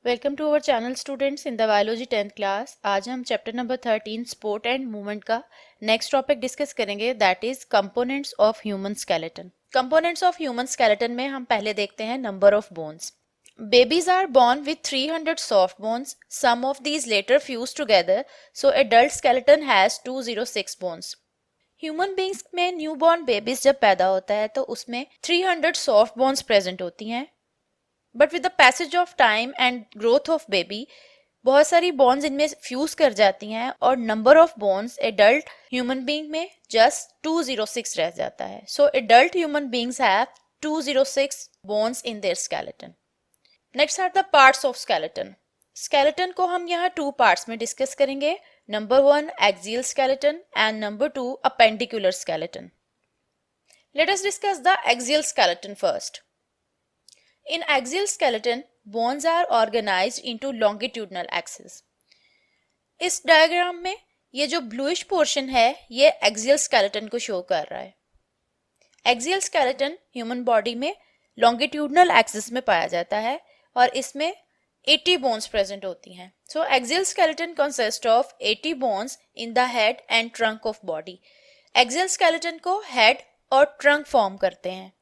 Welcome to our channel students in the biology 10th class. आज हम chapter number 13 sport and movement का next topic discuss करेंगे, that is components of human skeleton. Components of human skeleton में हम पहले देखते हैं number of bones. Babies are born with 300 soft bones. Some of these later fuse together, so adult skeleton has 206 bones. Human beings में newborn babies जब पैदा होता है तो उसमें 300 सॉफ्ट बोन्स प्रेजेंट होती हैं, but with the passage of time and growth of baby बहुत सारी बॉन्स इनमें फ्यूज कर जाती हैं और number of bones adult human being में जस्ट 206 रह जाता है। So adult human beings have 206 bones in their skeleton. Next are the parts of skeleton. Skeleton को हम यहाँ टू पार्ट्स में डिस्कस करेंगे, number 1 axial skeleton and number 2 appendicular skeleton. Let us discuss the axial skeleton first. In axial skeleton, bones are organized into longitudinal axis. इस diagram में ये जो bluish portion है ये एक्सियल स्केलेटन को show कर रहा है। एक्सियल स्केलेटन ह्यूमन बॉडी में लॉन्गिट्यूडनल एक्सिस में पाया जाता है और इसमें 80 बोन्स प्रेजेंट होती हैं। So axial skeleton consist of 80 bones in the head and trunk of body. Axial skeleton को हेड और ट्रंक फॉर्म करते हैं।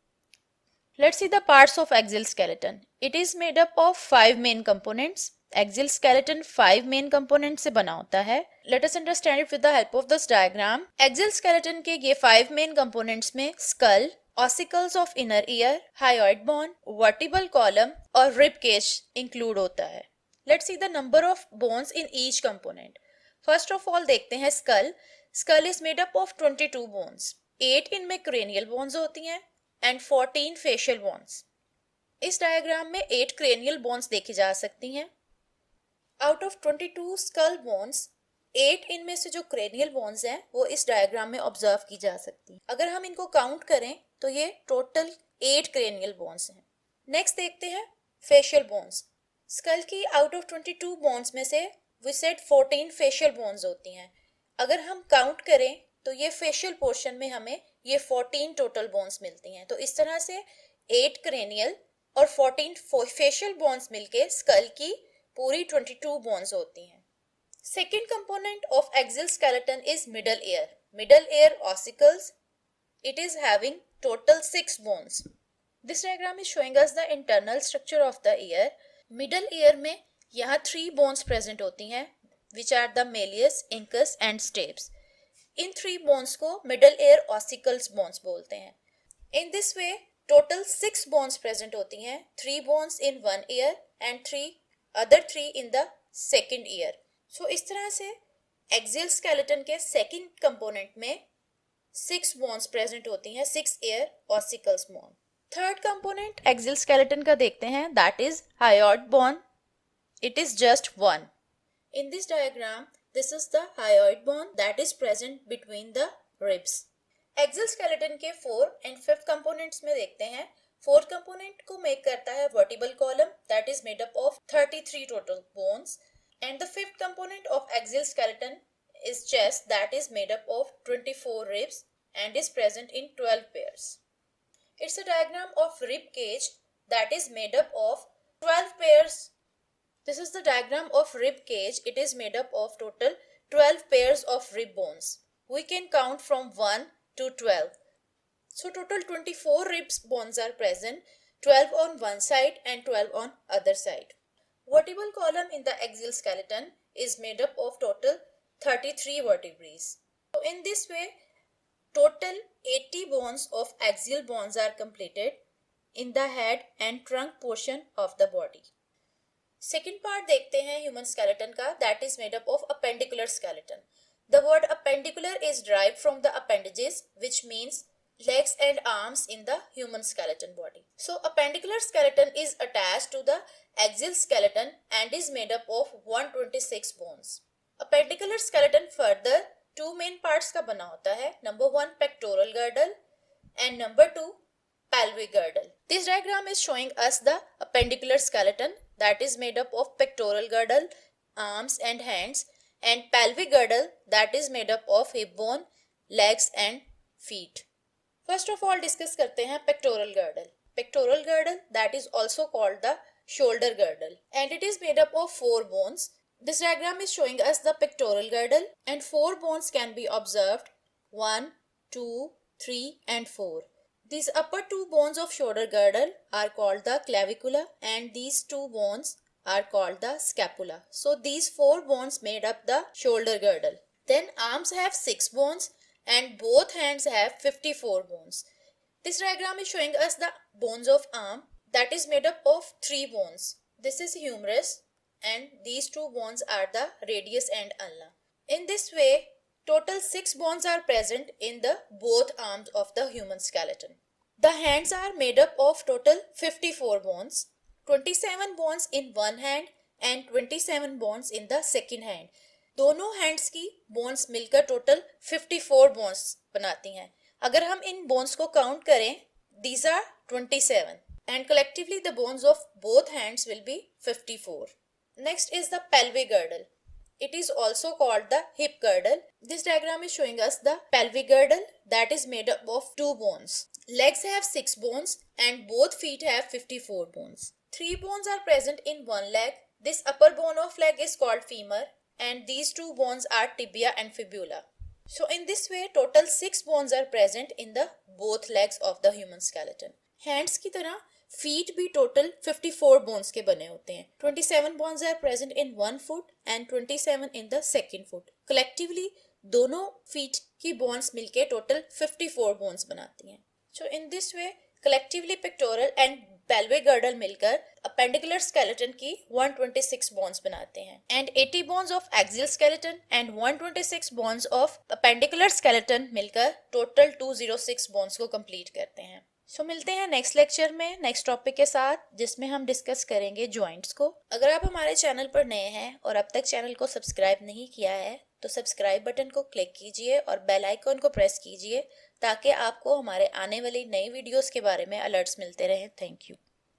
Let's see the parts of axial skeleton. It is made up of 5 main components. Axial skeleton 5 main components से बना होता है. Let us understand it with the help of this diagram. Axial skeleton के ये 5 main components में skull, ossicles of inner ear, hyoid bone, vertebral column और rib cage include होता है. Let's see the number of bones in each component. First of all देखते हैं skull. Skull is made up of 22 bones. 8 इनमें cranial bones होती हैं and 14 facial bones. इस diagram में 8 cranial bones देखी जा सकती हैं। Out of 22 skull bones, 8 इनमें से जो cranial bones हैं वो इस डायग्राम में ऑब्जर्व की जा सकती हैं। अगर हम इनको काउंट करें तो ये टोटल 8 cranial bones हैं। नेक्स्ट देखते हैं facial bones. स्कल की आउट ऑफ 22 bones में से we said 14 facial bones होती हैं। अगर हम काउंट करें तो ये फेशियल पोर्शन में हमें ये 14 टोटल बोन्स मिलती हैं। तो इस तरह से 8 क्रेनियल और 14 फेशियल बोन्स मिलके स्कल की पूरी 22 बोन्स होती हैं। Second component of axial skeleton is middle ear. Middle ear ossicles, it is having total 6 bones. This diagram is showing us the internal structure of the ear. Middle ear में यहाँ 3 bones present होती हैं, which are the malleus, incus and stapes. इन 3 bones को middle ear ossicles bones बोलते हैं। In this way total 6 bones present होती हैं, 3 bones in 1 ear and 3 in the second ear. So इस तरह से एक्सियल स्केलेटन के सेकेंड कंपोनेंट में 6 बोन्स प्रेजेंट होती हैं, 6 ear ossicles bone. Third component axial skeleton का देखते हैं, that is hyoid bone. It is just 1। In this diagram this is the hyoid bone that is present between the ribs. Axial skeleton के 4 and 5 components में देखते हैं। 4th component को make करता है vertebral column that is made up of 33 total bones, and the 5th component of axial skeleton is chest that is made up of 24 ribs and is present in 12 pairs. It's a diagram of rib cage that is made up of 12 pairs. This is the diagram of rib cage. It is made up of total 12 pairs of rib bones. We can count from 1 to 12. So total 24 ribs bones are present, 12 on one side and 12 on other side. Vertebral column in the axial skeleton is made up of total 33 vertebrae. So in this way, total 80 bones of axial bones are completed in the head and trunk portion of the body. Second part देखते हैं human skeleton का, that is made up of appendicular skeleton. The word appendicular is derived from the appendages which means legs and arms in the human skeleton body. So appendicular skeleton is attached to the axial skeleton and is made up of 126 bones. Appendicular skeleton further 2 main parts का बना होता है, number 1 pectoral girdle and number 2 pelvic girdle. This diagram is showing us the appendicular skeleton that is made up of pectoral girdle, arms and hands, and pelvic girdle that is made up of hip bone, legs and feet. First of all discuss करते हैं pectoral girdle. Pectoral girdle that is also called the shoulder girdle and it is made up of 4 bones. This diagram is showing us the pectoral girdle and 4 bones can be observed. 1, 2, 3 and 4. These upper 2 bones of shoulder girdle are called the clavicula and these 2 bones are called the scapula. So these 4 bones made up the shoulder girdle. Then arms have 6 bones and both hands have 54 bones. This diagram is showing us the bones of arm that is made up of 3 bones. This is humerus and these 2 bones are the radius and ulna. In this way, total 6 bones are present in the both arms of the human skeleton. The hands are made up of total 54 bones, 27 bones in one hand and 27 bones in the second hand. दोनों hands की bones मिलकर total 54 bones बनाती हैं. अगर हम इन bones को count करें, these are 27 and collectively the bones of both hands will be 54. Next is the pelvic girdle. It is also called the hip girdle. This diagram is showing us the pelvic girdle that is made up of 2 bones. Legs have 6 bones and both feet have 54 bones. 3 bones are present in one leg. This upper bone of leg is called femur and these 2 bones are tibia and fibula. So in this way total 6 bones are present in the both legs of the human skeleton. Hands की तरह feet भी total 54 bones के बने होते हैं. 27 bones are present in one foot and 27 in the second foot. Collectively दोनों feet की bones मिलके total 54 bones बनाती हैं. So in this way collectively pectoral and pelvic girdle मिलकर appendicular skeleton की 126 bones बनाते हैं and 80 bones of axial skeleton and 126 bones of appendicular skeleton मिलकर total 206 bones को complete करते हैं. So मिलते हैं नेक्स्ट लेक्चर में नेक्स्ट टॉपिक के साथ जिसमें हम डिस्कस करेंगे जॉइंट्स को. अगर आप हमारे चैनल पर नए हैं और अब तक चैनल को सब्सक्राइब नहीं किया है तो सब्सक्राइब बटन को क्लिक कीजिए और बेल आइकन को प्रेस कीजिए ताकि आपको हमारे आने वाली नई वीडियोस के बारे में अलर्ट्स मिलते रहें. Thank you.